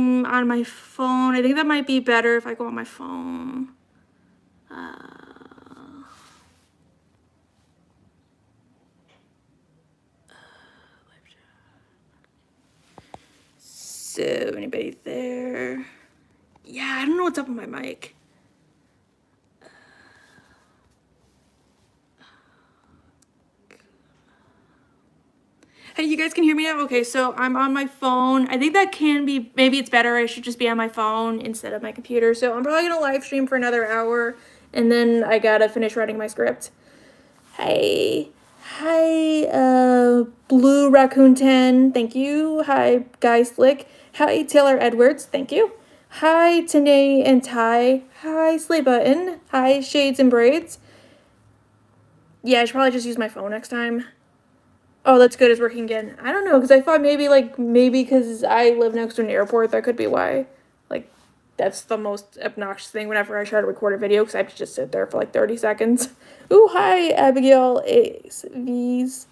stream on my phone. I think that might be better if I go on my phone. So, anybody there? Yeah, I don't know what's up with my mic. Hey, you guys can hear me now? Okay, so I'm on my phone. I think that can be, maybe it's better. I should just be on my phone instead of my computer. So I'm probably gonna live stream for another hour, and then I gotta finish writing my script. Hi, Blue Raccoon 10, thank you. Hi, Guy Slick. Hi, Taylor Edwards, thank you. Hi, Tanae and Ty. Hi, Slay Button. Hi, Shades and Braids. Yeah, I should probably just use my phone next time. Oh, that's good. It's working again. I don't know, because I thought maybe because I live next to an airport, that could be why. Like, that's the most obnoxious thing whenever I try to record a video, because I have to just sit there for like 30 seconds. Ooh, hi, Abigail A's V's.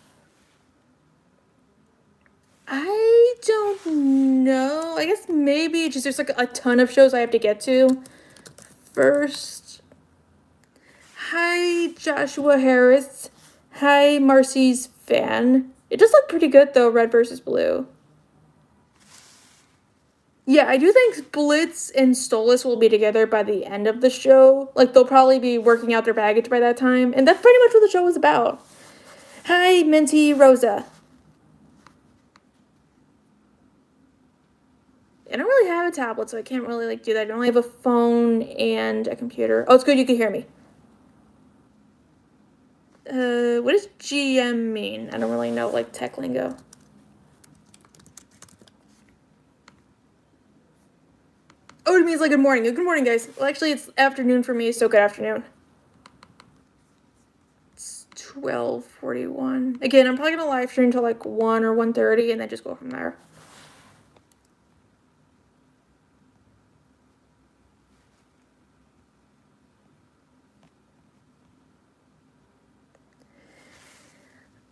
I don't know. I guess maybe just there's like a ton of shows I have to get to first. Hi, Joshua Harris. Hi, Marcy's fan. It does look pretty good though, red versus blue. Yeah, I do think Blitz and Stolas will be together by the end of the show. Like, they'll probably be working out their baggage by that time. And that's pretty much what the show is about. Hi, Minty Rosa. I don't really have a tablet, so I can't really, like, do that. I only have a phone and a computer. Oh, it's good you can hear me. What does GM mean? I don't really know, like, tech lingo. Oh, it means, like, good morning. Good morning, guys. Well, actually, it's afternoon for me, so good afternoon. It's 12:41. Again, I'm probably gonna live stream till, like, 1 or 1:30, and then just go from there.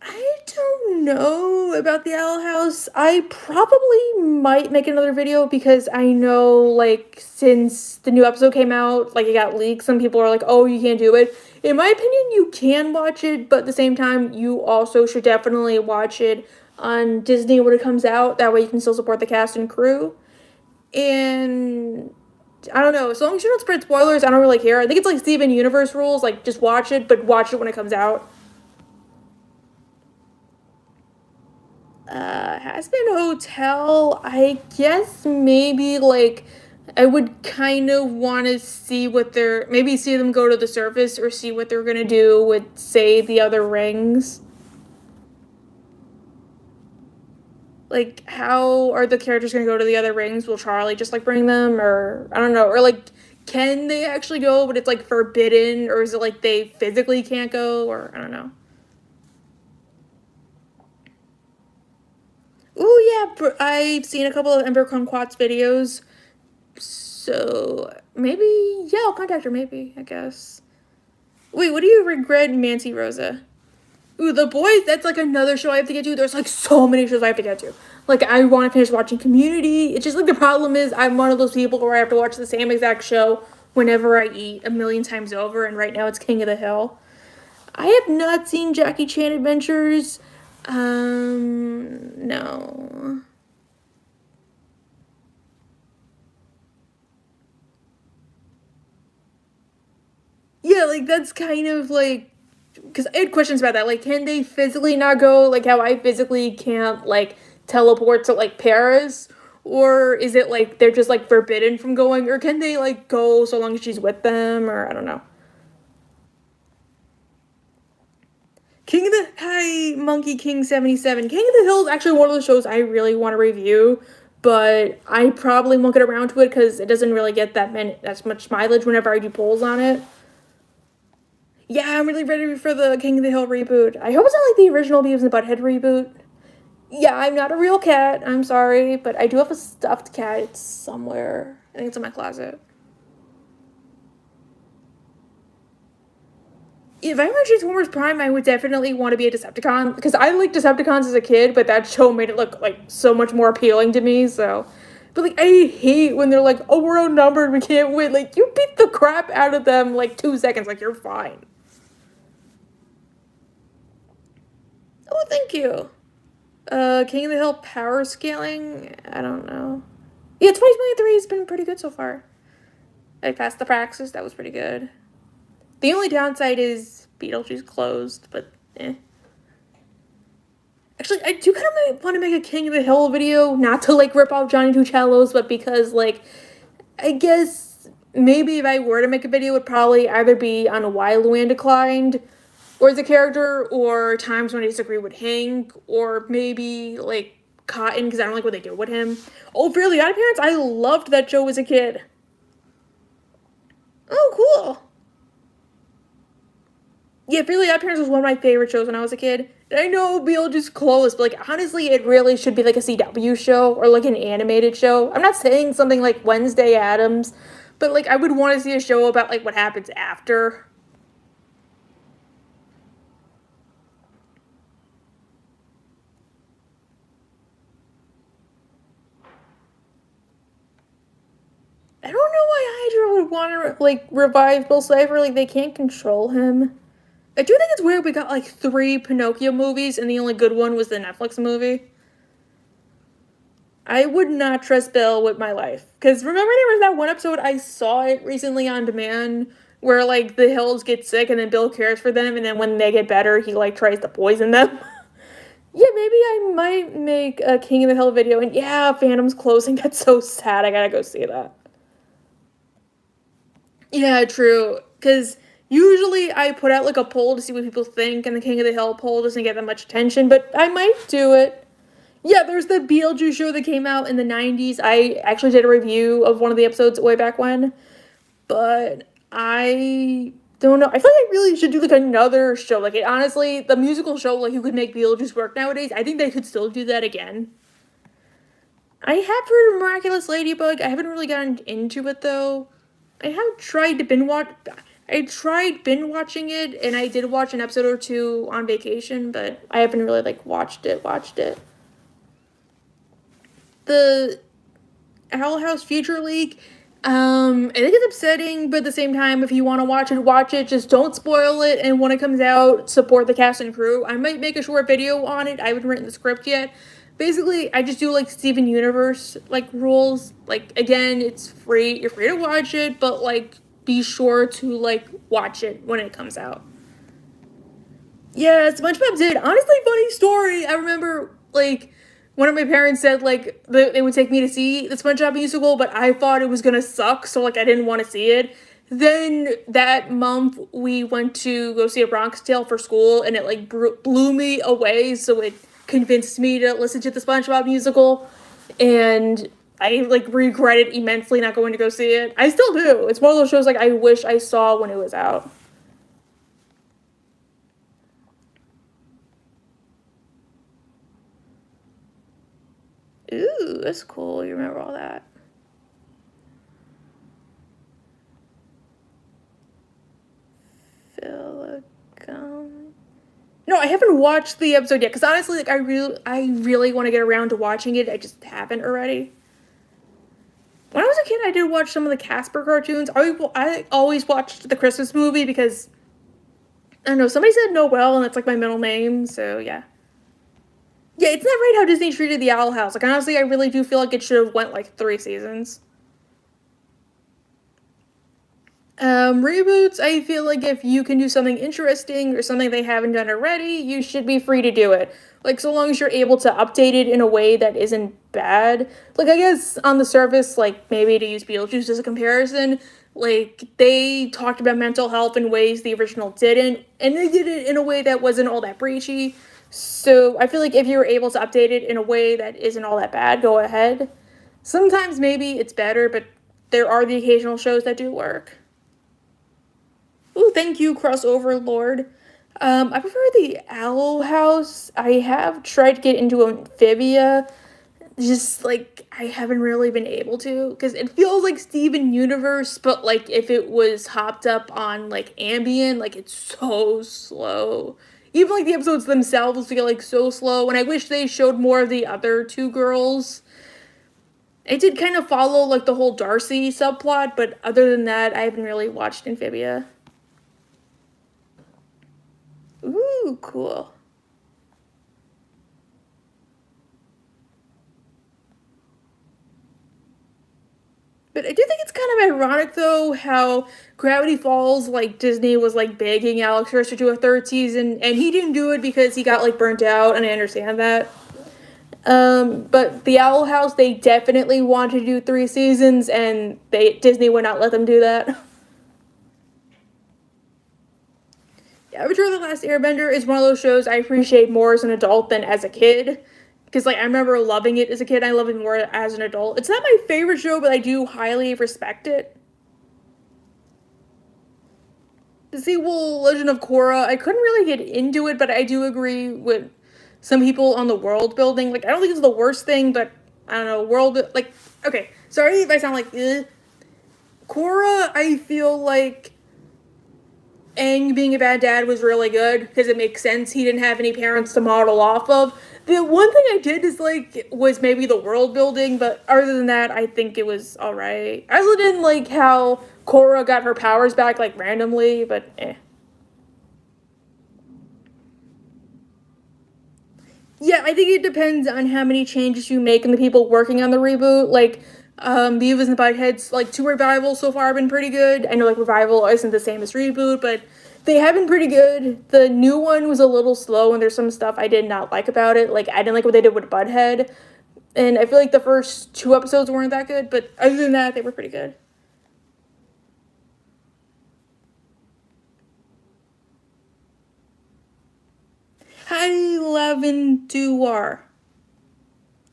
I don't know about the Owl House. I probably might make another video because I know, like, since the new episode came out, like, it got leaked, some people are like, oh, you can't do it. In my opinion, you can watch it, but at the same time, you also should definitely watch it on Disney when it comes out. That way you can still support the cast and crew. And I don't know, as long as you don't spread spoilers, I don't really care. I think it's like Steven Universe rules, like, just watch it, but watch it when it comes out. Has-Been Hotel, I guess maybe, like, I would kind of want to see what they're, maybe see them go to the surface or see what they're going to do with, say, the other rings. Like, how are the characters going to go to the other rings? Will Charlie just, like, bring them? Or, I don't know. Or, like, can they actually go, but it's, like, forbidden? Or is it, like, they physically can't go? Or, I don't know. Oh, yeah, I've seen a couple of Ember Kumquat's videos. So, maybe, yeah, I'll contact her, maybe, I guess. Wait, what do you regret, Nancy Rosa? Ooh, The Boys, that's, like, another show I have to get to. There's, like, so many shows I have to get to. Like, I want to finish watching Community. It's just, like, the problem is I'm one of those people where I have to watch the same exact show whenever I eat a million times over, and right now it's King of the Hill. I have not seen Jackie Chan Adventures. No. Yeah, like, that's kind of, like, because I had questions about that. Like, can they physically not go, like, how I physically can't, like, teleport to, like, Paris? Or is it, like, they're just, like, forbidden from going? Or can they, like, go so long as she's with them? Or, I don't know. Hi, Monkey King 77. King of the Hill is actually one of the shows I really want to review, but I probably won't get around to it because it doesn't really get that much mileage whenever I do polls on it. Yeah, I'm really ready for the King of the Hill reboot. I hope it's not like the original Beavis and Butthead reboot. Yeah, I'm not a real cat. I'm sorry, but I do have a stuffed cat. It's somewhere. I think it's in my closet. If I ever Transformers Prime, I would definitely want to be a Decepticon, because I liked Decepticons as a kid, but that show made it look, like, so much more appealing to me, so. But, like, I hate when they're like, oh, we're outnumbered, we can't win. Like, you beat the crap out of them, like, 2 seconds. Like, you're fine. Oh, thank you. King of the Hill power scaling? I don't know. Yeah, 2023 has been pretty good so far. I passed the praxis. That was pretty good. The only downside is Beetlejuice closed, but eh. Actually, I do kind of want to make a King of the Hill video, not to, like, rip off Johnny Two Cellos, but because, like, I guess maybe if I were to make a video, it would probably either be on why Luann declined, or as a character, or times when I disagree with Hank, or maybe, like, Cotton, because I don't like what they do with him. Oh, Fairly Odd Parents? I loved that show as a kid. Oh, cool. Yeah, Fairly Odd Parents was one of my favorite shows when I was a kid. And I know Beetlejuice closed, but, like, honestly, it really should be, like, a CW show or, like, an animated show. I'm not saying something like Wednesday Addams, but, like, I would want to see a show about, like, what happens after. I don't know why Hydra would want to, like, revive Bill Cipher. Like, they can't control him. I do think it's weird we got, like, 3 Pinocchio movies, and the only good one was the Netflix movie. I would not trust Bill with my life. Because remember there was that one episode, I saw it recently on demand, where, like, the Hills get sick, and then Bill cares for them, and then when they get better, he, like, tries to poison them. Yeah, maybe I might make a King of the Hill video, and yeah, Phantom's closing. That's so sad. I gotta go see that. Yeah, true. Because usually I put out, like, a poll to see what people think, and the King of the Hill poll doesn't get that much attention, but I might do it. Yeah, there's the Beetlejuice show that came out in the 90s. I actually did a review of one of the episodes way back when, but I don't know. I feel like I really should do, like, another show. Like, honestly, the musical show, like, who could make Beetlejuice work nowadays, I think they could still do that again. I have heard of Miraculous Ladybug. I haven't really gotten into it, though. I have tried to binge watch. I tried binge watching it, and I did watch an episode or 2 on vacation, but I haven't really, like, watched it. The Owl House Future League, I think it's upsetting, but at the same time, if you want to watch it. Just don't spoil it, and when it comes out, support the cast and crew. I might make a short video on it. I haven't written the script yet. Basically, I just do, like, Steven Universe, like, rules. Like, again, it's free. You're free to watch it, but, like, be sure to, like, watch it when it comes out. Yeah, SpongeBob did. Honestly, funny story. I remember, like, one of my parents said, like, they would take me to see the SpongeBob musical, but I thought it was gonna suck, so, like, I didn't want to see it. Then that month, we went to go see A Bronx Tale for school, and it, like, blew me away, so it convinced me to listen to the SpongeBob musical, and I, like, regretted immensely not going to go see it. I still do. It's one of those shows, like, I wish I saw when it was out. Ooh, that's cool. You remember all that. No, I haven't watched the episode yet, because honestly, like, I really want to get around to watching it. I just haven't already. When I was a kid, I did watch some of the Casper cartoons. I always watched the Christmas movie because, I don't know, somebody said Noel, and that's, like, my middle name, so yeah. Yeah, it's not right how Disney treated the Owl House. Like, honestly, I really do feel like it should have went, like, 3 seasons. Reboots, I feel like if you can do something interesting or something they haven't done already, you should be free to do it. Like, so long as you're able to update it in a way that isn't bad. Like, I guess on the surface, like, maybe to use Beetlejuice as a comparison, like, they talked about mental health in ways the original didn't, and they did it in a way that wasn't all that preachy. So I feel like if you're able to update it in a way that isn't all that bad, go ahead. Sometimes maybe it's better, but there are the occasional shows that do work. Ooh, thank you, Crossover Lord. I prefer the Owl House. I have tried to get into Amphibia. Just, like, I haven't really been able to. Because it feels like Steven Universe, but, like, if it was hopped up on, like, Ambien, like, it's so slow. Even, like, the episodes themselves feel, like, so slow. And I wish they showed more of the other 2 girls. I did kind of follow like the whole Darcy subplot, but other than that, I haven't really watched Amphibia. Ooh, cool. But I do think it's kind of ironic, though, how Gravity Falls, like, Disney was, like, begging Alex Hirsch to do a third season, and he didn't do it because he got, like, burnt out, and I understand that. But The Owl House, they definitely wanted to do 3 seasons, and Disney would not let them do that. Avatar: The Last Airbender is one of those shows I appreciate more as an adult than as a kid. Because, like, I remember loving it as a kid, I love it more as an adult. It's not my favorite show, but I do highly respect it. The sequel, Legend of Korra, I couldn't really get into it, but I do agree with some people on the world building. Like, I don't think it's the worst thing, but I don't know, like, okay, sorry if I sound like, Korra, I feel like Aang being a bad dad was really good, because it makes sense. He didn't have any parents to model off of. The one thing I did dislike was maybe the world building, but other than that, I think it was alright. I also didn't like how Korra got her powers back, like, randomly, but eh. Yeah, I think it depends on how many changes you make and the people working on the reboot. Like, Beavis and Butthead's, like, 2 revivals so far have been pretty good. I know, like, revival isn't the same as reboot, but they have been pretty good. The new one was a little slow, and there's some stuff I did not like about it. Like, I didn't like what they did with Butthead, and I feel like the first 2 episodes weren't that good, but other than that, they were pretty good. Hi, Lavenduar.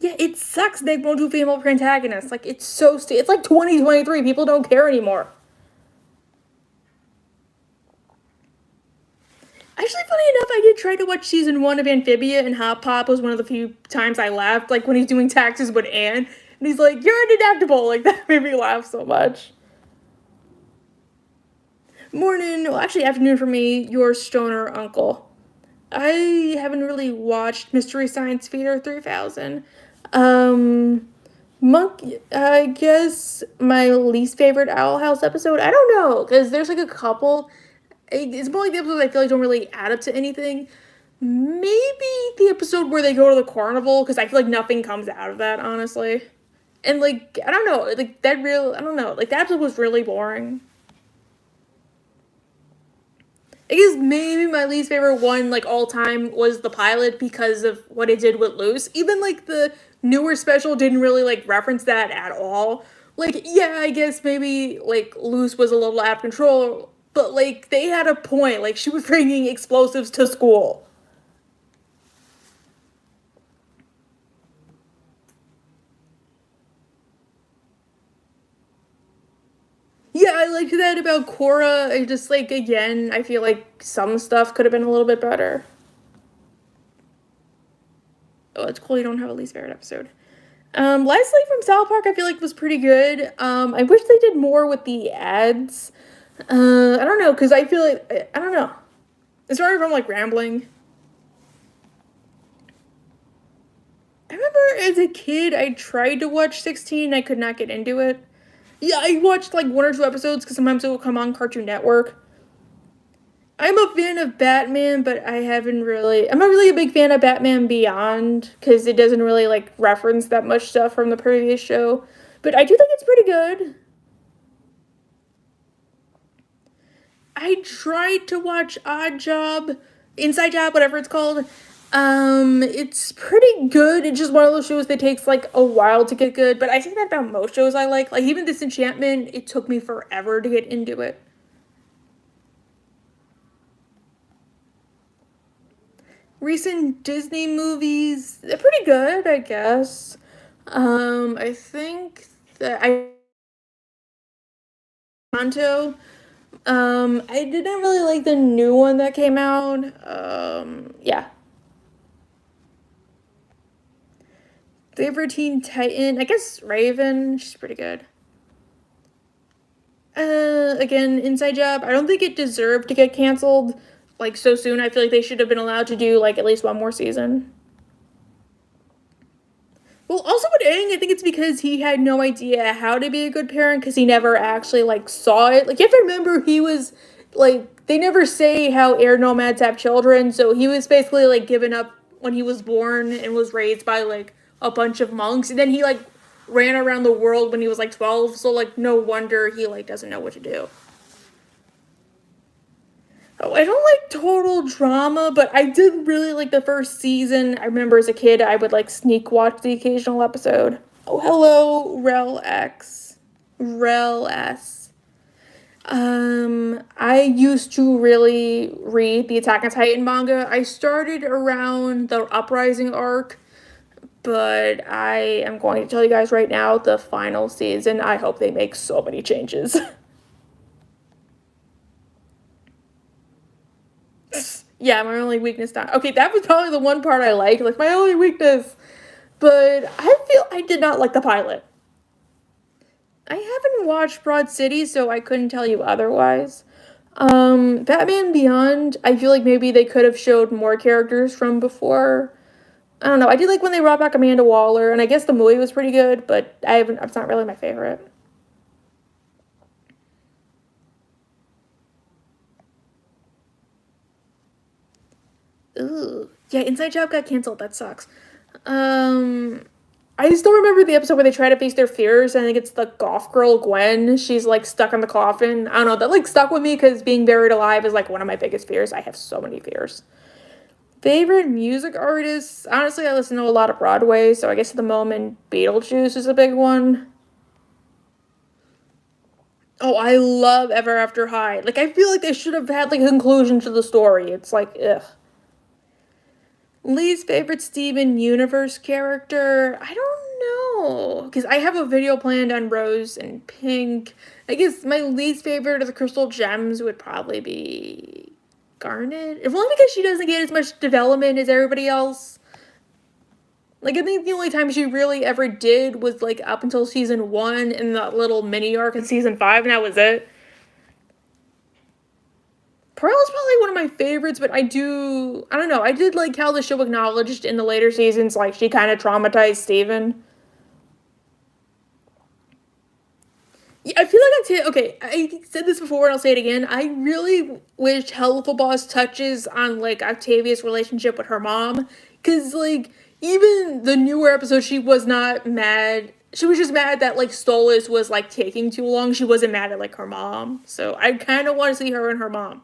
Yeah, it sucks they won't do female protagonists. Like, it's so it's like 2023. People don't care anymore. Actually, funny enough, I did try to watch season 1 of Amphibia, and Hop Pop was one of the few times I laughed. Like, when he's doing taxes with Anne, and he's like, "You're undetectable." Like, that made me laugh so much. Morning, well, actually, afternoon for me, your stoner uncle. I haven't really watched Mystery Science Theater 3000. Um, I guess my least favorite Owl House episode. I don't know, because there's like a couple. It's more like the episodes I feel like don't really add up to anything. Maybe the episode where they go to the carnival, because I feel like nothing comes out of that, honestly. And like, I don't know, like I don't know, like that episode was really boring. I guess maybe my least favorite one, like all time, was the pilot because of what it did with Luce. Even like the newer special didn't really like reference that at all. Like, yeah, I guess maybe like Luce was a little out of control, but like they had a point. Like she was bringing explosives to school. Yeah, I liked that about Korra. I just like again, I feel like some stuff could have been a little bit better. Oh, it's cool you don't have a least favorite episode. Leslie from South Park, I feel like was pretty good. I wish they did more with the ads. I don't know, because I feel like I don't know. Sorry if I'm like rambling. I remember as a kid, I tried to watch 16. I could not get into it. Yeah, I watched like 1 or 2 episodes because sometimes it will come on Cartoon Network. I'm a fan of Batman, but I haven't really. I'm not really a big fan of Batman Beyond because it doesn't really like reference that much stuff from the previous show. But I do think it's pretty good. I tried to watch Odd Job, Inside Job, whatever it's called. It's pretty good. It's just one of those shows that takes like a while to get good. But I think that about most shows I like. Like even Disenchantment, it took me forever to get into it. Recent Disney movies, they're pretty good, I guess. I think that Tonto. I didn't really like the new one that came out. Yeah. Favorite Teen Titan, I guess Raven. She's pretty good. Again, Inside Job. I don't think it deserved to get canceled like so soon. I feel like they should have been allowed to do like at least one more season. Well, also with Aang, I think it's because he had no idea how to be a good parent because he never actually like saw it. Like you have to remember he was like they never say how air nomads have children, so he was basically like given up when he was born and was raised by like a bunch of monks, and then he like ran around the world when he was like 12. So like no wonder he like doesn't know what to do. Oh, I don't like total drama, but I did really like the first season. I remember as a kid, I would like sneak watch the occasional episode. Oh, hello, Rel X. Rel S. I used to really read the Attack on Titan manga. I started around the Uprising arc, but I am going to tell you guys right now the final season. I hope they make so many changes. Yeah, my only weakness. Not okay. That was probably the one part I liked, like my only weakness. But I feel I did not like the pilot. I haven't watched Broad City, so I couldn't tell you otherwise. Batman Beyond, I feel like maybe they could have showed more characters from before. I don't know. I did like when they brought back Amanda Waller, and I guess the movie was pretty good, but I haven't. It's not really my favorite. Ooh, yeah. Inside Job got canceled. That sucks. Um, I still remember the episode where they try to face their fears. I think it's the golf girl Gwen. She's like stuck in the coffin. I don't know. That like stuck with me because being buried alive is like one of my biggest fears. I have so many fears. Favorite music artists? Honestly, I listen to a lot of Broadway, so I guess at the moment Beetlejuice is a big one. Oh, I love Ever After High. Like I feel like they should have had like a conclusion to the story. It's like ugh. Least favorite Steven Universe character? I don't know. Because I have a video planned on Rose and Pink. I guess my least favorite of the Crystal Gems would probably be Garnet. If only because she doesn't get as much development as everybody else. Like, I think the only time she really ever did was, like, up until season 1 and that little mini arc in season 5, and that was it. Pearl is probably one of my favorites, but I don't know, I did like how the show acknowledged in the later seasons, like, she kind of traumatized Steven. Yeah, I feel like okay, I said this before and I'll say it again. I really wish Helpful Boss touches on, like, Octavia's relationship with her mom. Because, like, even the newer episode, she was not mad. She was just mad that, like, Stolas was, like, taking too long. She wasn't mad at, like, her mom. So I kind of want to see her and her mom.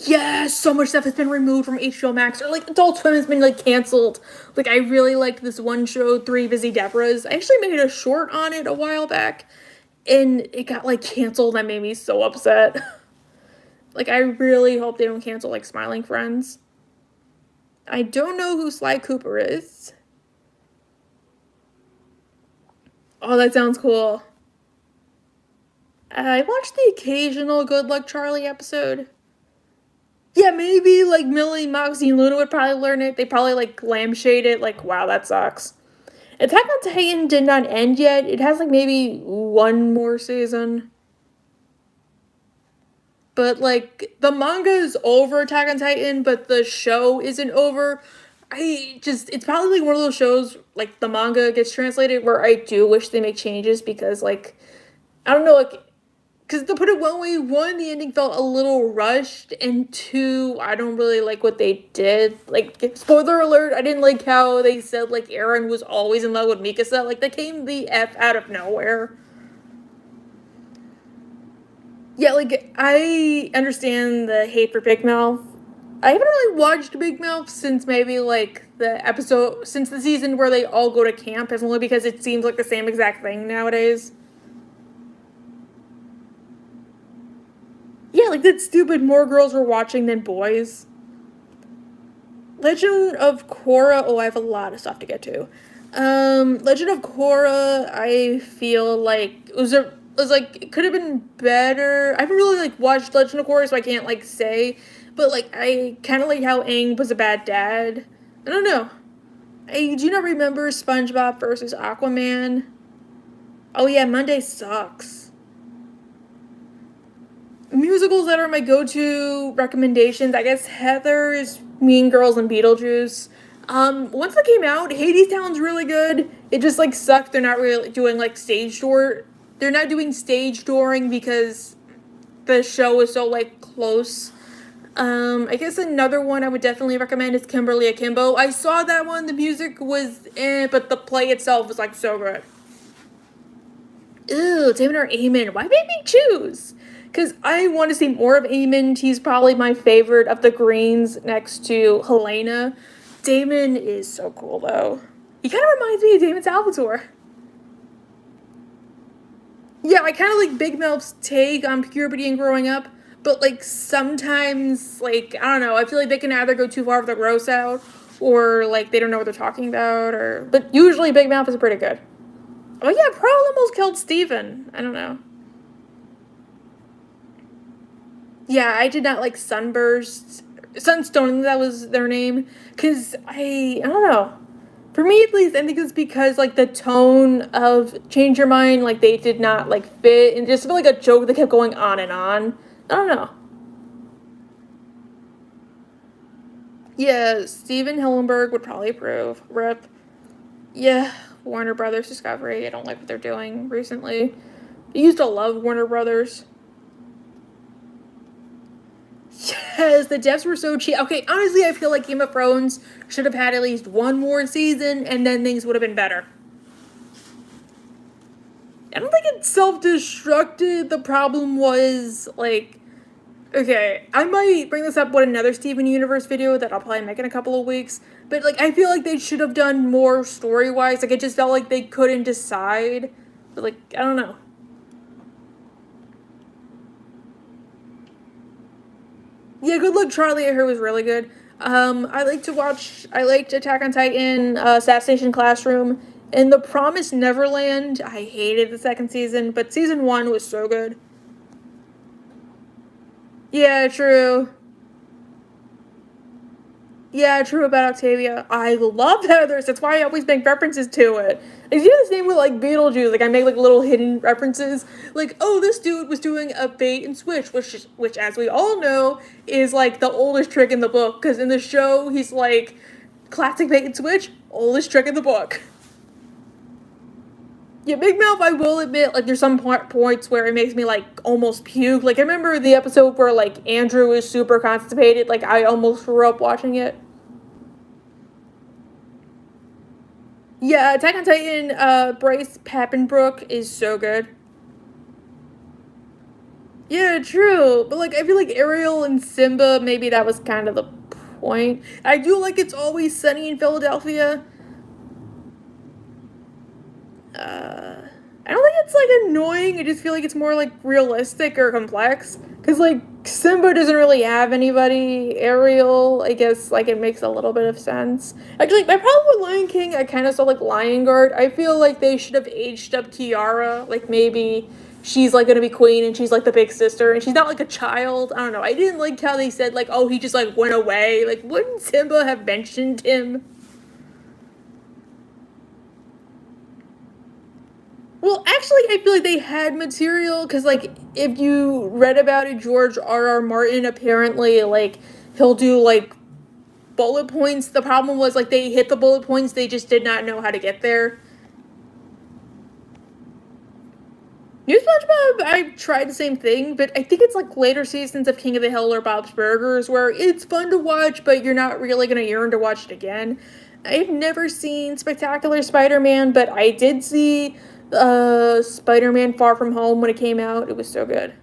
Yes, so much stuff has been removed from HBO Max, or like Adult Swim has been like canceled. Like I really liked this one show, Three Busy Debras. I actually made a short on it a while back, and it got like canceled. That made me so upset. Like I really hope they don't cancel like Smiling Friends. I don't know who Sly Cooper is. Oh, that sounds cool. I watched the occasional Good Luck Charlie episode. Yeah, maybe like Millie, Moxie, and Luna would probably learn it. They probably like lampshade it. Like, wow, that sucks. Attack on Titan did not end yet. It has like maybe one more season. But like the manga is over Attack on Titan, but the show isn't over. It's probably like one of those shows like the manga gets translated where I do wish they make changes because like I don't know, like because to put it one way, one, the ending felt a little rushed, and two, I don't really like what they did. Like, spoiler alert, I didn't like how they said, like, Aaron was always in love with Mikasa. Like, that came the F out of nowhere. Yeah, like, I understand the hate for Big Mouth. I haven't really watched Big Mouth since maybe, like, since the season where they all go to camp, is only because it seems like the same exact thing nowadays. Yeah, like, that stupid more girls were watching than boys. Legend of Korra. Oh, I have a lot of stuff to get to. Legend of Korra. I feel like it was like it could have been better. I haven't really like watched Legend of Korra, so I can't like say. But like I kind of like how Aang was a bad dad. I don't know. I do not remember SpongeBob versus Aquaman. Oh yeah, Monday sucks. Musicals that are my go-to recommendations. I guess Heather is Mean Girls and Beetlejuice. Once it came out, Hades Town's really good. It just like sucked. They're not really doing like stage tour. They're not doing stage touring because the show is so like close. I guess another one I would definitely recommend is Kimberly Akimbo. I saw that one. The music was but the play itself was like so good. Ew, Damon or Eamon. Why make me choose? Because I want to see more of Eamon. He's probably my favorite of the Greens next to Helena. Damon is so cool, though. He kind of reminds me of Damon Salvatore. Yeah, I kind of like Big Mouth's take on puberty and growing up, but like sometimes, like, I don't know, I feel like they can either go too far with the gross out, or like they don't know what they're talking about, or. But usually Big Mouth is pretty good. Oh yeah, Pearl almost killed Steven. I don't know. Yeah, I did not like Sunburst. Sunstone, that was their name. Because I don't know. For me, at least, I think it's because, like, the tone of Change Your Mind, like, they did not, like, fit. And just feel like a joke that kept going on and on. I don't know. Yeah, Steven Hillenberg would probably approve. Rip. Yeah, Warner Brothers Discovery. I don't like what they're doing recently. I used to love Warner Brothers. Yes, the deaths were so cheap. Okay, honestly, I feel like Game of Thrones should have had at least one more season, and then things would have been better. I don't think it self-destructed. The problem was, like, okay, I might bring this up with another Steven Universe video that I'll probably make in a couple of weeks, but, like, I feel like they should have done more story-wise. Like, it just felt like they couldn't decide. But, like, I don't know. Yeah, Good Luck Charlie, I heard was really good. I liked Attack on Titan, Assassination Classroom, and The Promised Neverland. I hated the second season, but season 1 was so good. Yeah, true. Yeah, true about Octavia. I love Heathers. That's why I always make references to it. It's you know the same with like Beetlejuice. Like I make like little hidden references. Like, oh, this dude was doing a bait and switch, which as we all know is like the oldest trick in the book. Because in the show he's like classic bait and switch, oldest trick in the book. Yeah, Big Mouth, I will admit, like, there's some points where it makes me, like, almost puke. Like, I remember the episode where, like, Andrew is super constipated. Like, I almost threw up watching it. Yeah, Attack on Titan, Bryce Papenbrook is so good. Yeah, true. But, like, I feel like Ariel and Simba, maybe that was kind of the point. I do like It's Always Sunny in Philadelphia. I don't think it's like annoying. I just feel like it's more like realistic or complex. Cause like Simba doesn't really have anybody. Ariel, I guess like it makes a little bit of sense. Actually, my problem with Lion King, I kind of saw like Lion Guard. I feel like they should have aged up Kiara. Like maybe she's like gonna be queen and she's like the big sister and she's not like a child. I don't know. I didn't like how they said like, oh, he just like went away. Like wouldn't Simba have mentioned him? Well, actually, I feel like they had material because, like, if you read about it, George R. R. Martin apparently, like, he'll do, like, bullet points. The problem was, like, they hit the bullet points, they just did not know how to get there. New SpongeBob, I tried the same thing, but I think it's, like, later seasons of King of the Hill or Bob's Burgers where it's fun to watch, but you're not really going to yearn to watch it again. I've never seen Spectacular Spider-Man, but I did see Spider-Man Far From Home when it came out. It was so good.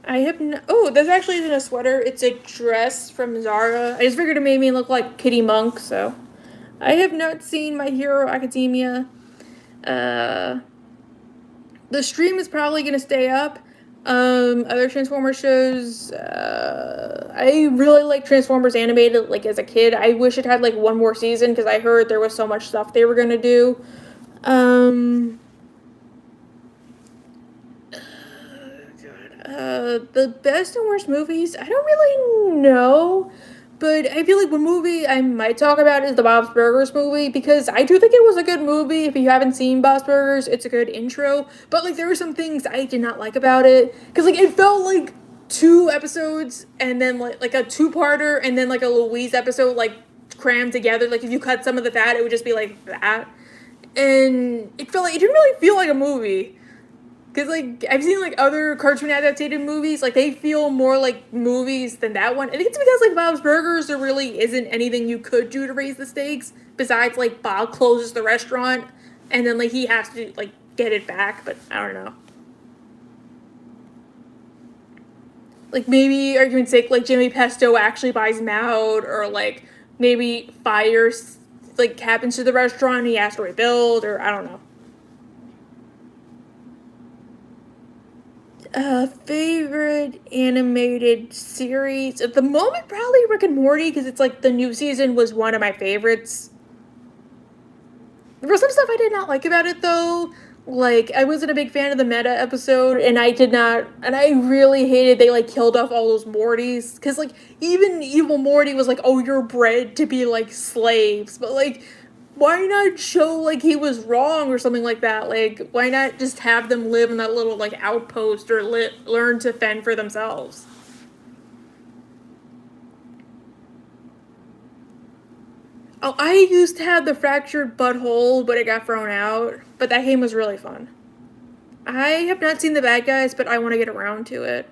I have no. Oh, this actually isn't a sweater. It's a dress from Zara. I just figured it made me look like Kitty Monk, so. I have not seen My Hero Academia. Uh, the stream is probably going to stay up. Other Transformers shows, I really like Transformers Animated, like, as a kid. I wish it had, like, one more season, because I heard there was so much stuff they were gonna do. Um, the best and worst movies, I don't really know, but I feel like one movie I might talk about is the Bob's Burgers movie, because I do think it was a good movie. If you haven't seen Bob's Burgers, it's a good intro, but, like, there were some things I did not like about it, because, like, it felt like 2 episodes and then like a two-parter and then like a Louise episode like crammed together. Like if you cut some of the fat, it would just be like that. And it felt like it didn't really feel like a movie. Because, like, I've seen, like, other cartoon adapted movies. Like, they feel more like movies than that one. I think it's because, like, Bob's Burgers, there really isn't anything you could do to raise the stakes. Besides, like, Bob closes the restaurant. And then, like, he has to, like, get it back. But I don't know. Like, maybe, argument's sake, like, Jimmy Pesto actually buys him out. Or, like, maybe fires, like, happens to the restaurant and he has to rebuild. Or, I don't know. Favorite animated series at the moment, probably Rick and Morty, because it's like the new season was one of my favorites. There was some stuff I did not like about it though. Like I wasn't a big fan of the meta episode, and I really hated they like killed off all those Mortys, because like even evil Morty was like, oh, you're bred to be like slaves, but like why not show like he was wrong or something like that? Like, why not just have them live in that little like outpost or learn to fend for themselves? Oh, I used to have the fractured butthole, but it got thrown out. But that game was really fun. I have not seen the bad guys, but I want to get around to it.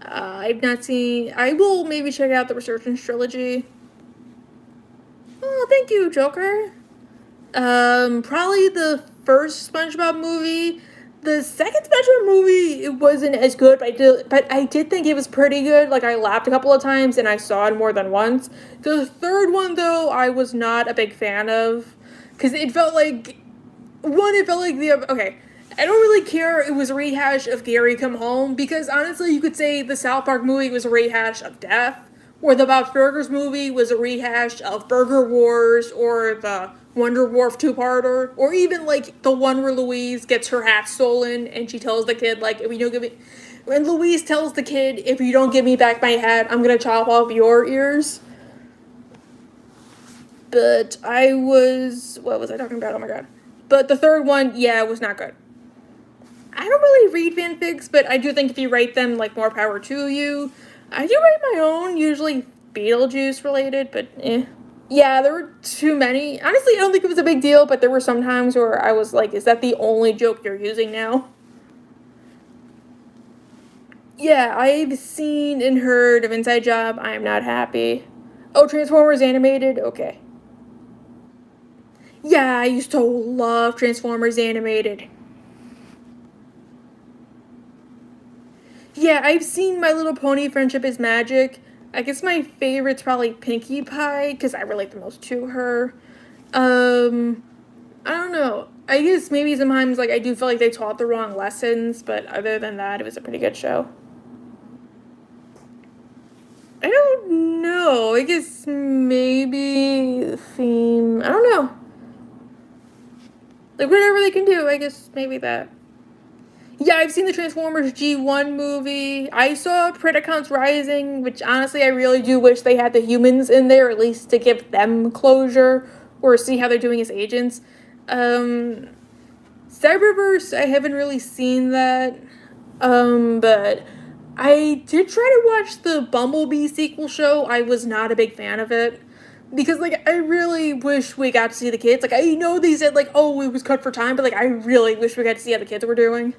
I've not seen. I will maybe check out the Resurgence trilogy. Oh, thank you, Joker. Probably the first SpongeBob movie. The second SpongeBob movie, it wasn't as good, but I did think it was pretty good. Like I laughed a couple of times and I saw it more than once. The third one though, I was not a big fan of, because it felt like okay. I don't really care. It was a rehash of Gary Come Home, because honestly, you could say the South Park movie was a rehash of Death, or the Bob's Burgers movie was a rehash of Burger Wars, or the Wonder Wharf two-parter, or even like the one where Louise gets her hat stolen and she tells the kid like, if you don't give me, when Louise tells the kid, if you don't give me back my hat, I'm gonna chop off your ears. But what was I talking about? Oh my god. But the third one, yeah, was not good. I don't really read fanfics, but I do think if you write them, like, more power to you. I do write my own, usually Beetlejuice related, but eh. Yeah, there were too many. Honestly, I don't think it was a big deal, but there were some times where I was like, is that the only joke you're using now? Yeah, I've seen and heard of Inside Job. I am not happy. Oh, Transformers animated? Okay. Yeah, I used to love Transformers animated. Yeah, I've seen My Little Pony Friendship is Magic. I guess my favorite's probably Pinkie Pie, because I relate the most to her. I don't know. I guess maybe sometimes, like, I do feel like they taught the wrong lessons, but other than that, it was a pretty good show. I don't know. I guess maybe the theme. I don't know. Like, whatever they can do, I guess maybe that. Yeah, I've seen the Transformers G1 movie. I saw Predacons Rising, which honestly I really do wish they had the humans in there, at least to give them closure, or see how they're doing as agents. Cyberverse, I haven't really seen that. But I did try to watch the Bumblebee sequel show. I was not a big fan of it. Because, like, I really wish we got to see the kids. Like, I know they said, like, oh, it was cut for time, but, like, I really wish we got to see how the kids were doing.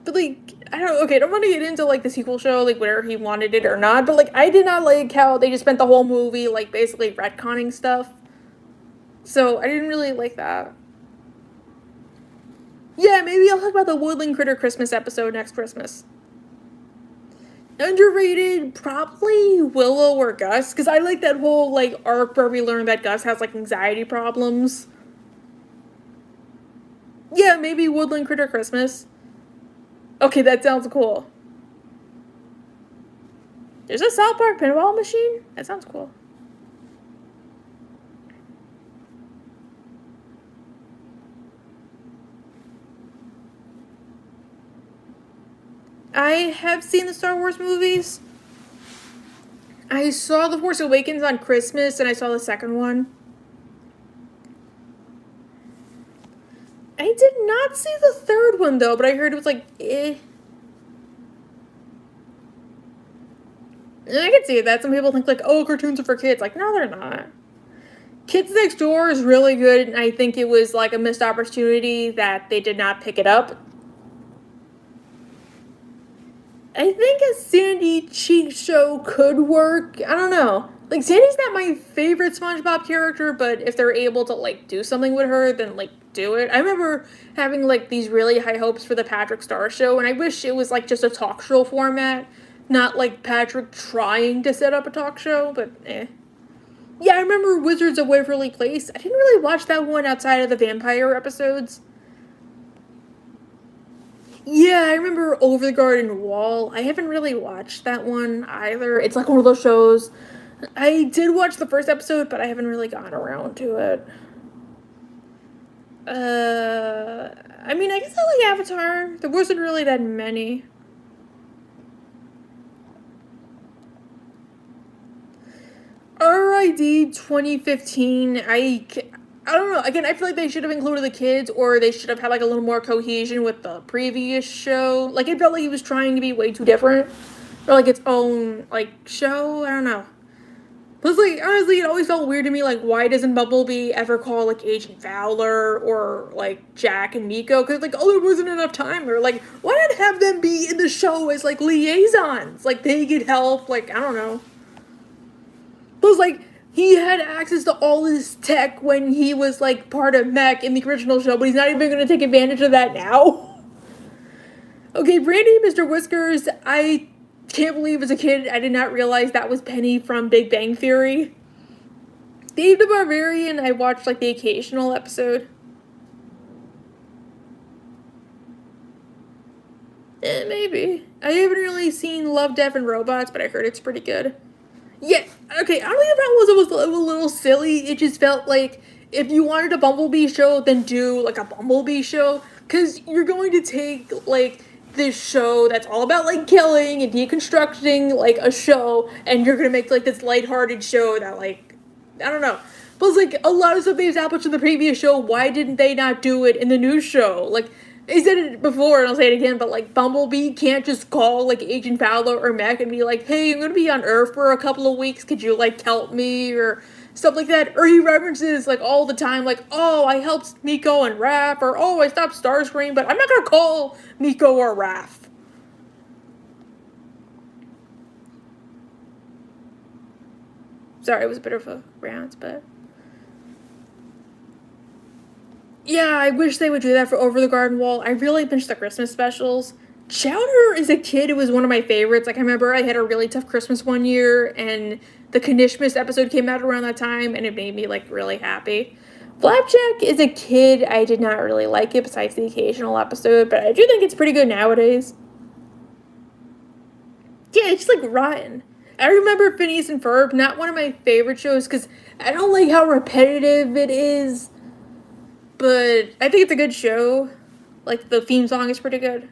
But, like, I don't want to get into, like, the sequel show, like, whether he wanted it or not, but, like, I did not like how they just spent the whole movie, like, basically retconning stuff. So, I didn't really like that. Yeah, maybe I'll talk about the Woodland Critter Christmas episode next Christmas. Underrated, probably Willow or Gus, because I like that whole, like, arc where we learn that Gus has, like, anxiety problems. Yeah, maybe Woodland Critter Christmas. Okay, that sounds cool. There's a South Park pinball machine? That sounds cool. I have seen the Star Wars movies. I saw The Force Awakens on Christmas, and I saw the second one. I did not see the third one though, but I heard it was like, eh. And I could see that. Some people think like, oh, cartoons are for kids. Like, no, they're not. Kids Next Door is really good, and I think it was like a missed opportunity that they did not pick it up. I think a Sandy Cheek show could work. I don't know. Like, Sandy's not my favorite SpongeBob character, but if they're able to, like, do something with her, then, like, do it. I remember having, like, these really high hopes for the Patrick Star show, and I wish it was, like, just a talk show format, not, like, Patrick trying to set up a talk show, but eh. Yeah, I remember Wizards of Waverly Place. I didn't really watch that one outside of the vampire episodes. Yeah, I remember Over the Garden Wall. I haven't really watched that one either. It's like one of those shows. I did watch the first episode, but I haven't really gone around to it. I mean, I guess I like Avatar. There wasn't really that many. RID 2015, I don't know. Again, I feel like they should have included the kids, or they should have had like a little more cohesion with the previous show. Like, it felt like he was trying to be way too different, or like its own like show. I don't know. Plus, like, honestly, it always felt weird to me. Like, why doesn't Bumblebee ever call like Agent Fowler or like Jack and Miko? Because like, oh, there wasn't enough time. Or like, why not have them be in the show as like liaisons? Like, they could help. Like, I don't know. Plus, like, he had access to all this tech when he was like part of Mech in the original show, but he's not even going to take advantage of that now. Okay, Brandy, Mr. Whiskers, I can't believe as a kid I did not realize that was Penny from Big Bang Theory. Dave the Barbarian, I watched like the occasional episode. Maybe. I haven't really seen Love, Death, and Robots, but I heard it's pretty good. Yeah, okay, I don't think the problem was it was a little silly. It just felt like if you wanted a Bumblebee show, then do like a Bumblebee show. Because you're going to take like this show that's all about like killing and deconstructing like a show, and you're going to make like this lighthearted show that like, I don't know. Plus, like, a lot of stuff they established in the previous show, why didn't they not do it in the new show? Like, I said it before, and I'll say it again, but, like, Bumblebee can't just call, like, Agent Fowler or Mech and be like, hey, I'm gonna be on Earth for a couple of weeks, could you, like, help me, or stuff like that. Or he references, like, all the time, like, oh, I helped Miko and Raph, or, oh, I stopped Starscream, but I'm not gonna call Miko or Raph. Sorry, it was a bit of a rant, but... Yeah, I wish they would do that for Over the Garden Wall. I really miss the Christmas specials. Chowder as a kid, it was one of my favorites. Like, I remember I had a really tough Christmas one year, and the Kanishmas episode came out around that time, and it made me, like, really happy. Flapjack as a kid, I did not really like it, besides the occasional episode, but I do think it's pretty good nowadays. Yeah, it's just, like, rotten. I remember Phineas and Ferb, not one of my favorite shows, because I don't like how repetitive it is. But I think it's a good show. Like, the theme song is pretty good.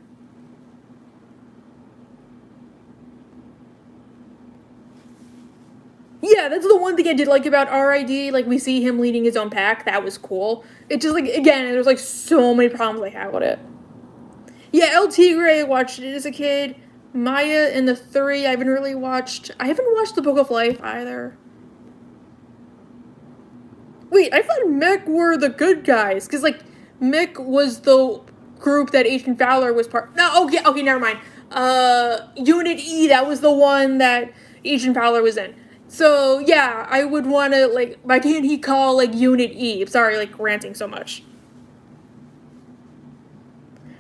Yeah, that's the one thing I did like about RID. Like, we see him leading his own pack. That was cool. It just, like, again, there's, like, so many problems I have with it. Yeah, El Tigre, I watched it as a kid. Maya and the Three, I haven't really watched. I haven't watched The Book of Life either. Wait, I thought Mech were the good guys. Because, like, Mech was the group that Agent Fowler was part... No, okay, never mind. Unit E, that was the one that Agent Fowler was in. So, yeah, I would want to, like... Why can't he call, like, Unit E? Sorry, like, ranting so much.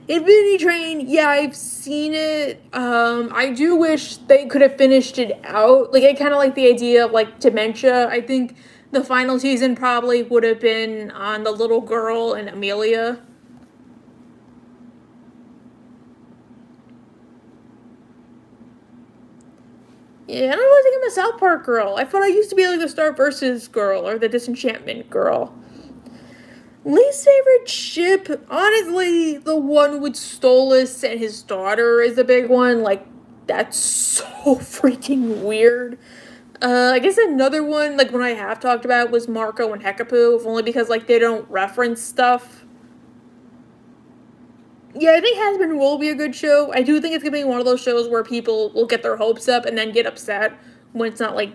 Infinity Train, yeah, I've seen it. I do wish they could have finished it out. Like, I kind of like the idea of, like, dementia. I think the final season probably would have been on the little girl and Amelia. Yeah, I don't really think I'm a South Park girl. I thought I used to be like the Star Versus girl or the Disenchantment girl. Least favorite ship, honestly, the one with Stolas and his daughter is a big one. Like, that's so freaking weird. I guess another one, like, one I have talked about was Marco and Hekapoo, if only because, like, they don't reference stuff. Yeah, I think Has Been will be a good show. I do think it's gonna be one of those shows where people will get their hopes up and then get upset when it's not like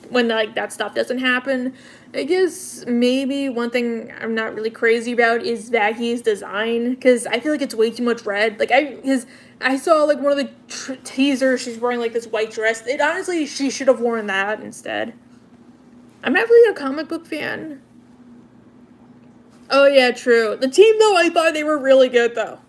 when like that stuff doesn't happen. I guess maybe one thing I'm not really crazy about is Vaggy's design because I feel like it's way too much red. Like because I saw like one of the teasers, she's wearing like this white dress. It honestly she should have worn that instead. I'm not really a comic book fan. Oh yeah, true. The team though, I thought they were really good though.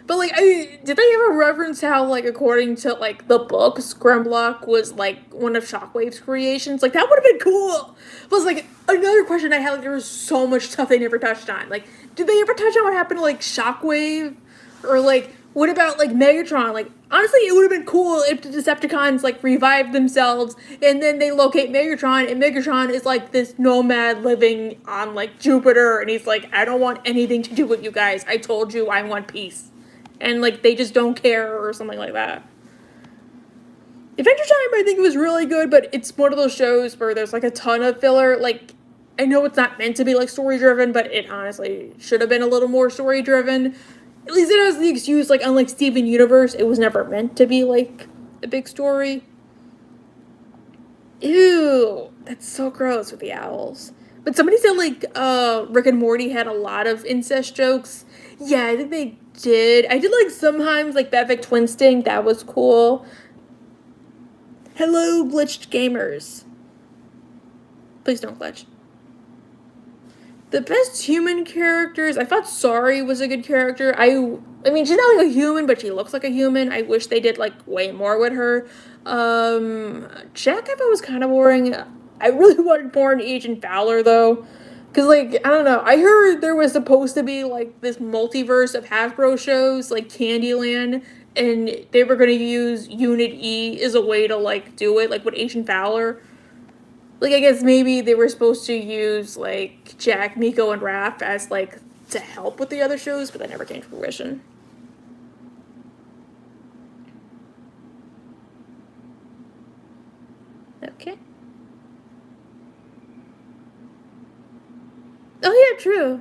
But like, did they ever reference how like according to like the books, Grimlock was like one of Shockwave's creations? Like that would have been cool. Plus, like another question I had, like there was so much stuff they never touched on. Like, did they ever touch on what happened to like Shockwave, or like what about like Megatron? Like honestly, it would have been cool if the Decepticons like revived themselves and then they locate Megatron, and Megatron is like this nomad living on like Jupiter, and he's like, I don't want anything to do with you guys. I told you I want peace. And like they just don't care or something like that. Adventure Time I think was really good, but it's one of those shows where there's like a ton of filler. Like I know it's not meant to be like story driven, but it honestly should have been a little more story driven. At least it has the excuse, like unlike Steven Universe, it was never meant to be like a big story. Ew, that's so gross with the owls. But somebody said like Rick and Morty had a lot of incest jokes. Yeah, I think they did. I did like sometimes like Bevik Twin Sting, that was cool. Hello, glitched gamers. Please don't glitch. The best human characters, I thought Sorry was a good character. I mean, she's not like a human, but she looks like a human. I wish they did like way more with her. Jack I thought was kind of boring. I really wanted more in Agent Fowler though. Cause like, I don't know, I heard there was supposed to be like this multiverse of Hasbro shows, like Candyland, and they were gonna use Unit E as a way to like do it, like with Agent Fowler. Like I guess maybe they were supposed to use like Jack, Miko, and Raph as like to help with the other shows, but that never came to fruition. Okay. Oh yeah, true.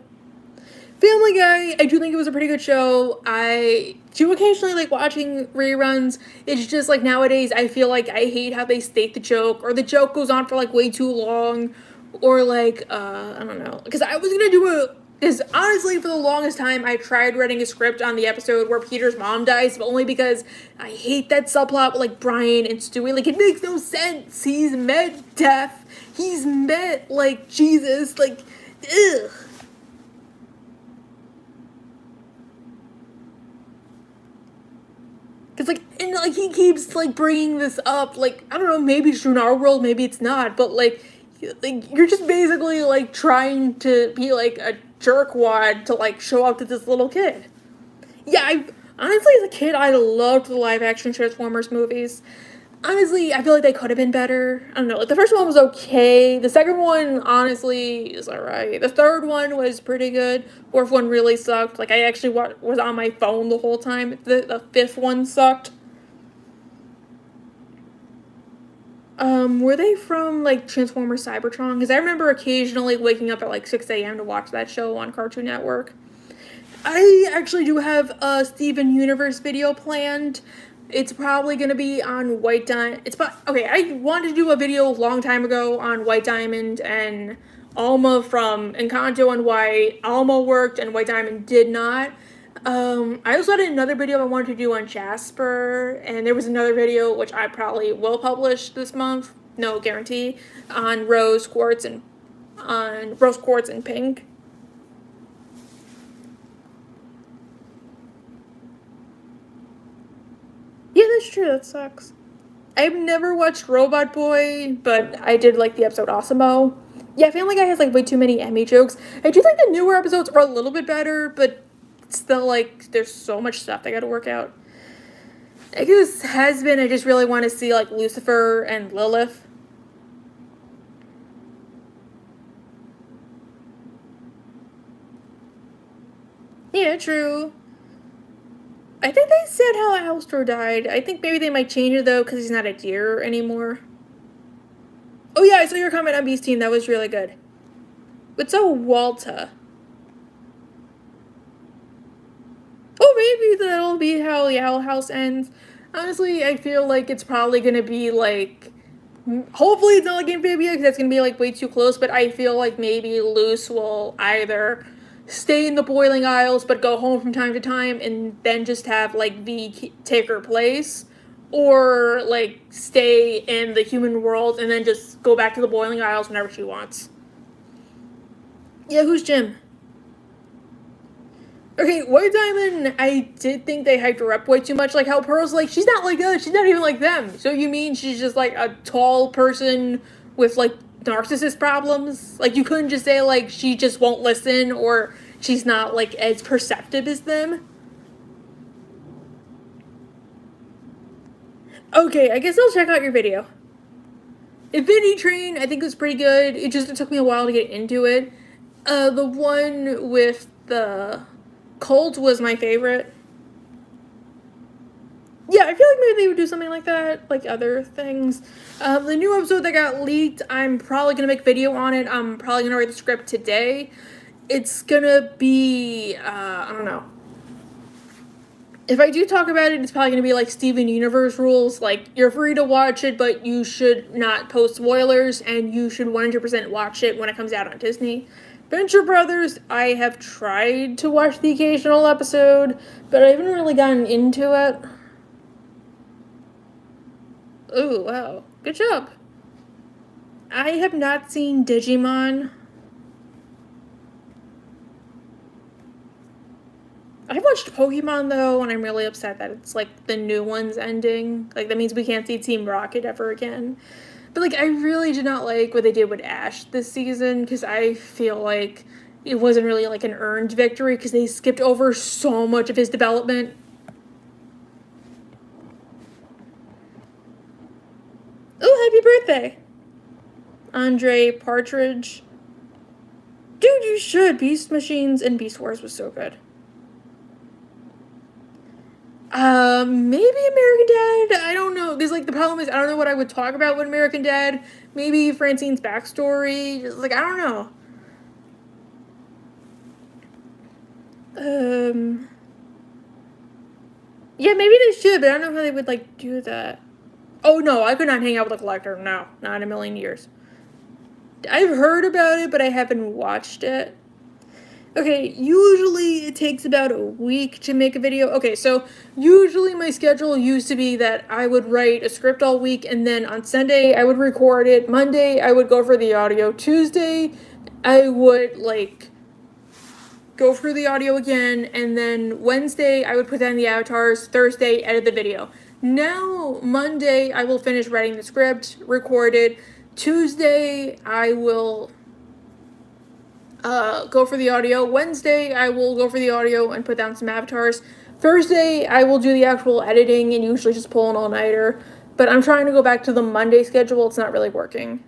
Family Guy, I do think it was a pretty good show. I do occasionally like watching reruns. It's just like nowadays I feel like I hate how they state the joke, or the joke goes on for like way too long, or like I don't know. Because I was gonna do a because honestly for the longest time I tried writing a script on the episode where Peter's mom dies, but only because I hate that subplot with like Brian and Stewie. Like it makes no sense. He's met death. He's met like Jesus. Like ugh. Cause like, and like he keeps like bringing this up. Like I don't know, maybe it's true in our world, maybe it's not. But like you're just basically like trying to be like a jerkwad to like show up to this little kid. Yeah, I honestly as a kid I loved the live action Transformers movies. Honestly, I feel like they could have been better. I don't know. Like the first one was okay. The second one, honestly, is alright. The third one was pretty good. Fourth one really sucked. Like I actually was on my phone the whole time. The fifth one sucked. Were they from like Transformers Cybertron? Because I remember occasionally waking up at like 6 a.m. to watch that show on Cartoon Network. I actually do have a Steven Universe video planned. It's probably going to be on White Diamond. Okay, I wanted to do a video a long time ago on White Diamond and Alma from Encanto and why Alma worked and White Diamond did not. I also had another video I wanted to do on Jasper, and there was another video which I probably will publish this month, no guarantee, on Rose Quartz and Pink. Yeah, that's true. That sucks. I've never watched Robot Boy, but I did like the episode Osimo. Yeah, Family Guy has like way too many Emmy jokes. I do think the newer episodes are a little bit better, but still like there's so much stuff they got to work out. I guess has been. I just really want to see like Lucifer and Lilith. Yeah, true. I think they said how Alstor died. I think maybe they might change it though because he's not a deer anymore. Oh yeah, I saw your comment on Beast Team. That was really good. But so Walta. maybe that'll be how the Owl House ends. Honestly, I feel like it's probably gonna be like, hopefully it's not like Amphibia, because that's gonna be like way too close, but I feel like maybe Luce will either stay in the Boiling Isles but go home from time to time and then just have like V take her place, or like stay in the human world and then just go back to the Boiling Isles whenever she wants. Yeah, who's Jim? Okay, White Diamond, I did think they hyped her up way too much. Like how Pearl's like, she's not like us, she's not even like them. So you mean she's just like a tall person with like narcissist problems? Like you couldn't just say like she just won't listen, or she's not like as perceptive as them? Okay, I guess I'll check out your video. Infinity Train, I think was pretty good. It took me a while to get into it. The one with the cult was my favorite. Yeah, I feel like maybe they would do something like that, like other things. The new episode that got leaked, I'm probably gonna make a video on it. I'm probably gonna write the script today. It's gonna be, I don't know. If I do talk about it, it's probably gonna be like Steven Universe rules. Like, you're free to watch it, but you should not post spoilers, and you should 100% watch it when it comes out on Disney. Venture Brothers, I have tried to watch the occasional episode, but I haven't really gotten into it. Oh, wow. Good job. I have not seen Digimon. I've watched Pokemon, though, and I'm really upset that it's, like, the new one's ending. Like, that means we can't see Team Rocket ever again. But, like, I really did not like what they did with Ash this season, because I feel like it wasn't really, like, an earned victory, because they skipped over so much of his development. Oh, happy birthday! Andre Partridge. Dude, you should. Beast Machines and Beast Wars was so good. Maybe American Dad? I don't know. Because, like, the problem is I don't know what I would talk about with American Dad. Maybe Francine's backstory. Just, like, I don't know. Yeah, maybe they should, but I don't know how they would, like, do that. Oh, no, I could not hang out with a collector. No, not in a million years. I've heard about it, but I haven't watched it. Okay, usually it takes about a week to make a video. Okay, so usually my schedule used to be that I would write a script all week, and then on Sunday I would record it. Monday I would go for the audio. Tuesday I would, like, go through the audio again, and then Wednesday I would put down the avatars. Thursday, edit the video. Now, Monday I will finish writing the script, record it. Tuesday I will go for the audio. Wednesday, I will go for the audio and put down some avatars. Thursday, I will do the actual editing and usually just pull an all-nighter. But I'm trying to go back to the Monday schedule. It's not really working.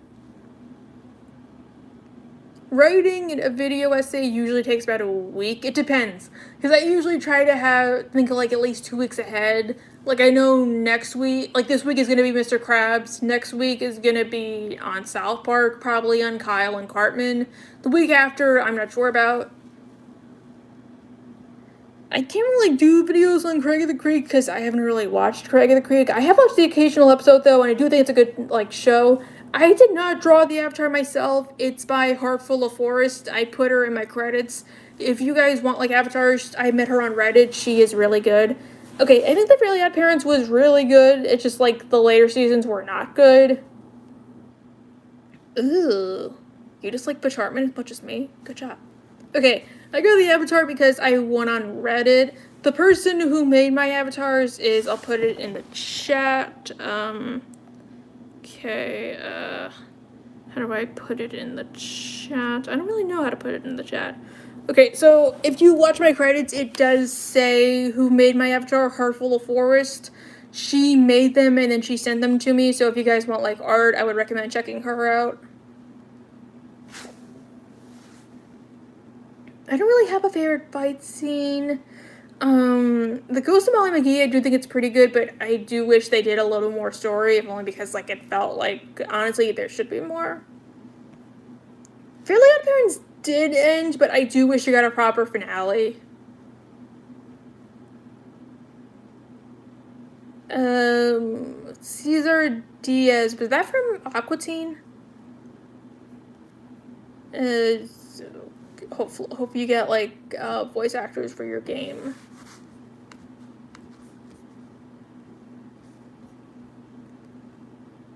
Writing a video essay usually takes about a week. It depends. Because I usually try to think of like at least 2 weeks ahead. Like, I know next week, like this week is going to be Mr. Krabs. Next week is going to be on South Park, probably on Kyle and Cartman. The week after, I'm not sure about. I can't really do videos on Craig of the Creek because I haven't really watched Craig of the Creek. I have watched the occasional episode, though, and I do think it's a good, like, show. I did not draw the avatar myself. It's by Heartful of Forest. I put her in my credits. If you guys want, like, avatars, I met her on Reddit. She is really good. Okay, I think The Fairly Odd Parents was really good. It's just, like, the later seasons were not good. Ooh. You just like Butch Hartman as much as me? Good job. Okay, I got the avatar because I went on Reddit. The person who made my avatars is, I'll put it in the chat. Okay, how do I put it in the chat? I don't really know how to put it in the chat. Okay, so if you watch my credits, it does say who made my avatar, Heartful of Forest. She made them and then she sent them to me, so if you guys want, like, art, I would recommend checking her out. I don't really have a favorite fight scene. The Ghost of Molly McGee, I do think it's pretty good, but I do wish they did a little more story, if only because, like, it felt like, honestly, there should be more. Fairly Odd Parents did end, but I do wish you got a proper finale. Cesar Diaz, was that from Aqua Teen? So hope you get like voice actors for your game.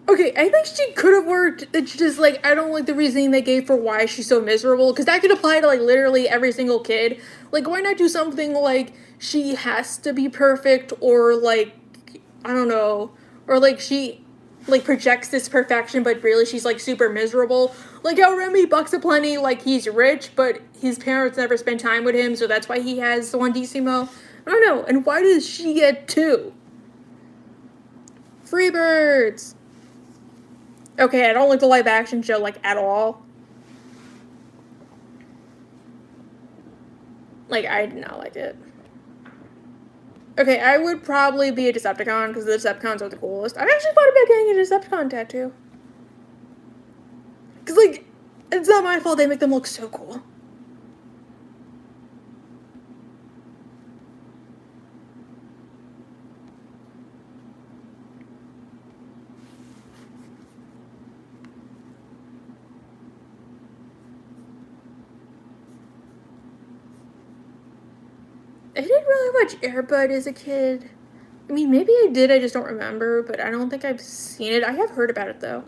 Okay, I think she could have worked. It's just like I don't like the reasoning they gave for why she's so miserable, because that could apply to like literally every single kid. Like, why not do something like she has to be perfect, or like I don't know, or like she like projects this perfection, but really she's like super miserable. Like how Remy Bucks Aplenty, like he's rich, but his parents never spend time with him, so that's why he has the one Decimo. I don't know. And why does she get two? Freebirds. Okay, I don't like the live action show like at all. Like I did not like it. Okay, I would probably be a Decepticon because the Decepticons are the coolest. I've actually thought about getting a Decepticon tattoo. Because, like, it's not my fault they make them look so cool. I didn't really watch Air Bud as a kid. I mean, maybe I did, I just don't remember, but I don't think I've seen it. I have heard about it, though.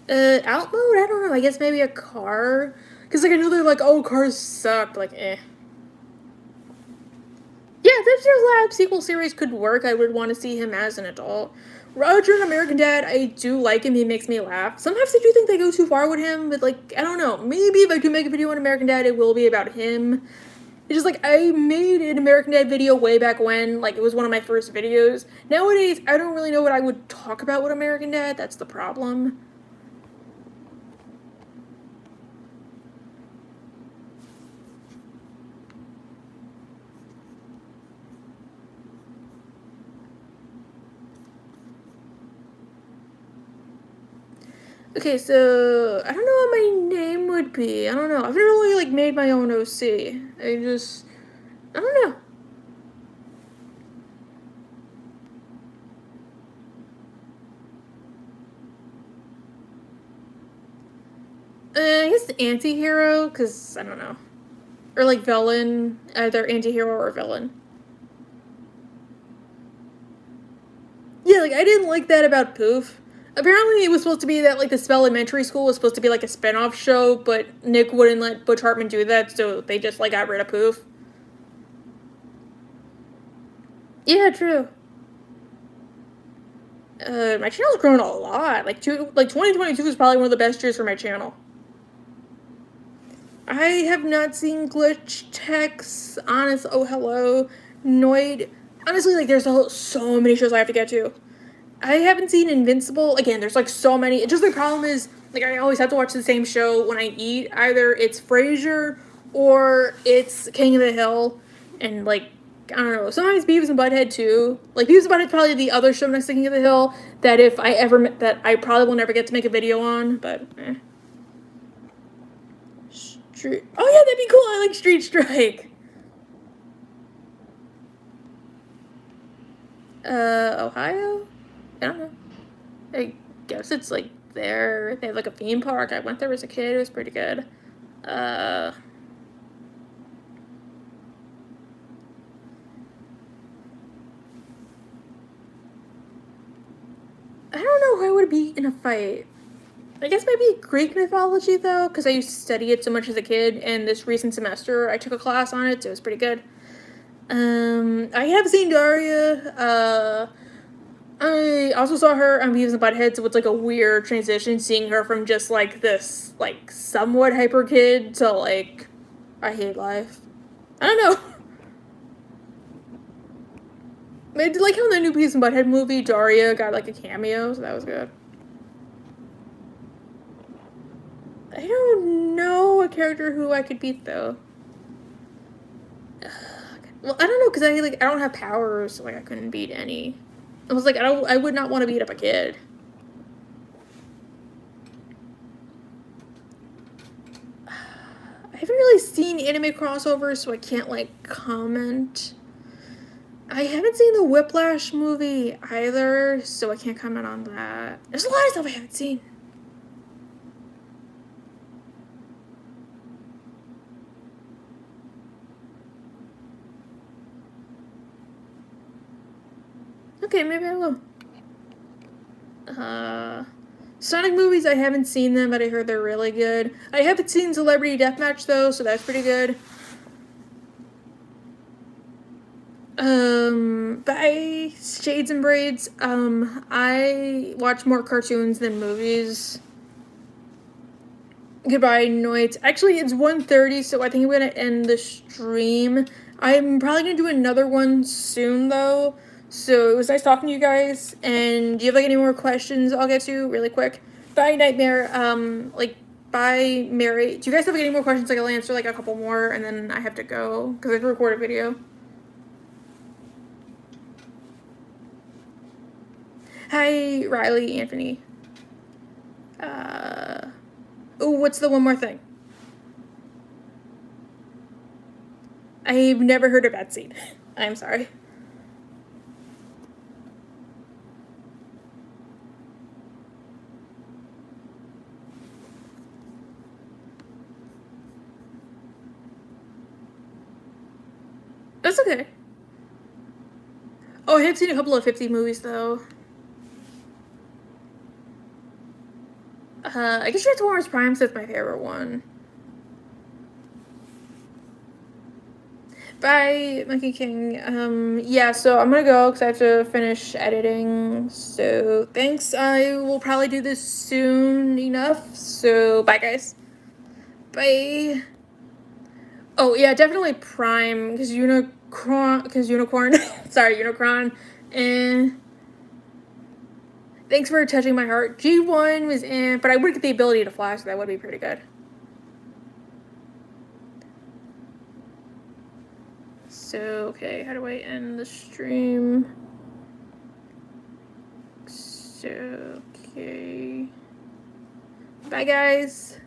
Out mode? I don't know. I guess maybe a car? Because, like, I know they're like, oh, cars suck. Like, eh. Yeah, Dexter's Lab sequel series could work. I would want to see him as an adult. Roger and American Dad, I do like him. He makes me laugh. Sometimes I do think they go too far with him, but, like, I don't know. Maybe if I do make a video on American Dad, it will be about him. It's just, like, I made an American Dad video way back when. Like, it was one of my first videos. Nowadays, I don't really know what I would talk about with American Dad. That's the problem. Okay, so I don't know what my name would be. I don't know. I've never really like made my own OC. I don't know. I guess anti-hero, because I don't know. Or like villain, either anti-hero or villain. Yeah, like I didn't like that about Poof. Apparently it was supposed to be that like the Spell Elementary School was supposed to be like a spin-off show, but Nick wouldn't let Butch Hartman do that, so they just like got rid of Poof. Yeah, true. My channel's grown a lot. Like 2022 is probably one of the best years for my channel. I have not seen Glitch, Tex, Honest, Oh Hello, Noid. Honestly, like there's so many shows I have to get to. I haven't seen Invincible. Again, there's like so many. Just the problem is, like I always have to watch the same show when I eat. Either it's Frasier or it's King of the Hill, and like I don't know. Sometimes Beavis and Butthead too. Like Beavis and Butthead probably the other show next to King of the Hill that if I ever that I probably will never get to make a video on. But Street. Oh yeah, that'd be cool. I like Street Strike. Ohio? I don't know. I guess it's like there. They have like a theme park. I went there as a kid. It was pretty good. I don't know who I would be in a fight. I guess maybe Greek mythology though, because I used to study it so much as a kid, and this recent semester I took a class on it, so it was pretty good. I have seen Daria. I also saw her on Beavis and Butthead, so it's like a weird transition seeing her from just like this, like somewhat hyper kid to like, I hate life. I don't know. I did like how in the new Beavis and Butthead movie, Daria got like a cameo, so that was good. I don't know a character who I could beat though. Well, I don't know because I don't have powers, so like I couldn't beat any. I was like I would not want to beat up a kid. I haven't really seen anime crossovers, so I can't like comment. I haven't seen the Whiplash movie either, so I can't comment on that. There's a lot of stuff I haven't seen. Okay, maybe I will. Sonic movies, I haven't seen them, but I heard they're really good. I haven't seen Celebrity Deathmatch, though, so that's pretty good. By Shades and Braids, I watch more cartoons than movies. Goodbye, Noit. Actually, it's 1:30, so I think I'm gonna end the stream. I'm probably gonna do another one soon, though. So it was nice talking to you guys. And do you have like any more questions I'll get to really quick? Bye, Nightmare. Bye, Mary. Do you guys have like, any more questions? Like, I'll answer like a couple more, and then I have to go because I have to record a video. Hi, Riley, Anthony. Oh, what's the one more thing? I've never heard of that scene. I'm sorry. That's okay. Oh, I have seen a couple of 50 movies, though. I guess Transformers Prime is my favorite one. Bye, Monkey King. Yeah, so I'm gonna go because I have to finish editing. So thanks. I will probably do this soon enough. So bye, guys. Bye. Oh yeah, definitely Prime because Unicorn. Sorry, Unicron. And thanks for touching my heart. G1 was in, but I would get the ability to fly, so that would be pretty good. So, okay, how do I end the stream? So, okay. Bye, guys.